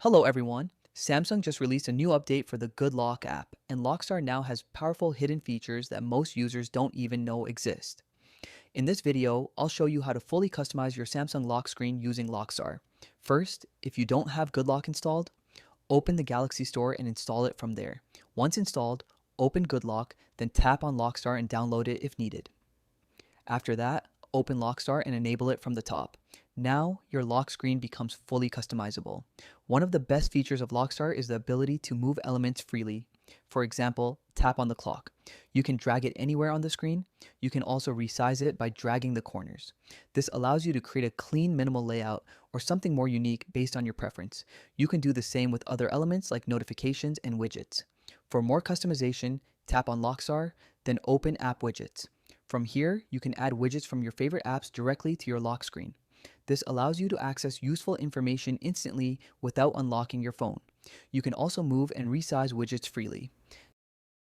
Hello everyone! Samsung just released a new update for the Good Lock app, and LockStar now has powerful hidden features that most users don't even know exist. In this video, I'll show you how to fully customize your Samsung lock screen using LockStar. First, if you don't have Good Lock installed, open the Galaxy Store and install it from there. Once installed, open Good Lock, then tap on LockStar and download it if needed. After that, open LockStar and enable it from the top. Now, your lock screen becomes fully customizable. One of the best features of LockStar is the ability to move elements freely. For example, tap on the clock. You can drag it anywhere on the screen. You can also resize it by dragging the corners. This allows you to create a clean, minimal layout or something more unique based on your preference. You can do the same with other elements like notifications and widgets. For more customization, tap on LockStar, then open App Widgets. From here, you can add widgets from your favorite apps directly to your lock screen. This allows you to access useful information instantly without unlocking your phone. You can also move and resize widgets freely.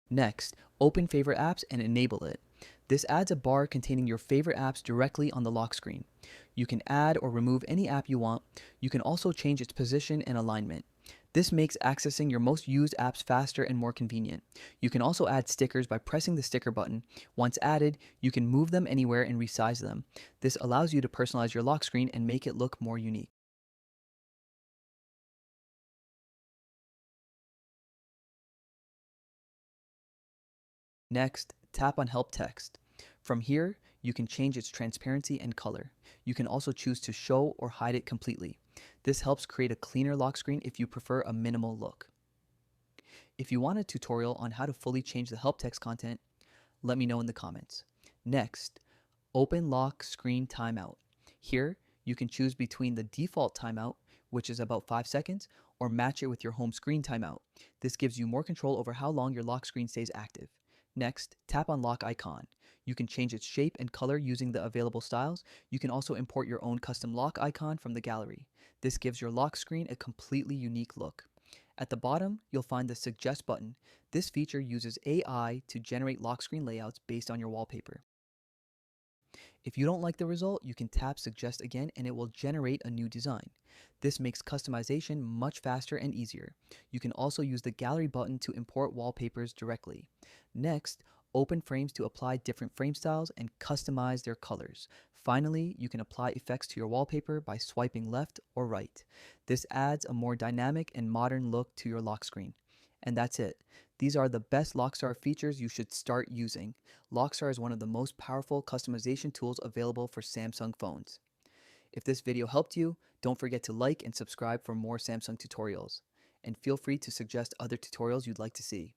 Next, open Favorite Apps and enable it. This adds a bar containing your favorite apps directly on the lock screen. You can add or remove any app you want. You can also change its position and alignment. This makes accessing your most used apps faster and more convenient. You can also add stickers by pressing the sticker button. Once added, you can move them anywhere and resize them. This allows you to personalize your lock screen and make it look more unique. Next, tap on Help Text. From here, you can change its transparency and color. You can also choose to show or hide it completely. This helps create a cleaner lock screen if you prefer a minimal look. If you want a tutorial on how to fully change the help text content, let me know in the comments. Next, open Lock Screen Timeout. Here, you can choose between the default timeout, which is about 5 seconds, or match it with your home screen timeout. This gives you more control over how long your lock screen stays active. Next, tap on Lock Icon. You can change its shape and color using the available styles. You can also import your own custom lock icon from the gallery. This gives your lock screen a completely unique look. At the bottom, you'll find the Suggest button. This feature uses AI to generate lock screen layouts based on your wallpaper. If you don't like the result, you can tap Suggest again and it will generate a new design. This makes customization much faster and easier. You can also use the Gallery button to import wallpapers directly. Next, open frames to apply different frame styles and customize their colors. Finally, you can apply effects to your wallpaper by swiping left or right. This adds a more dynamic and modern look to your lock screen. And that's it. These are the best LockStar features you should start using. LockStar is one of the most powerful customization tools available for Samsung phones. If this video helped you, don't forget to like and subscribe for more Samsung tutorials. And feel free to suggest other tutorials you'd like to see.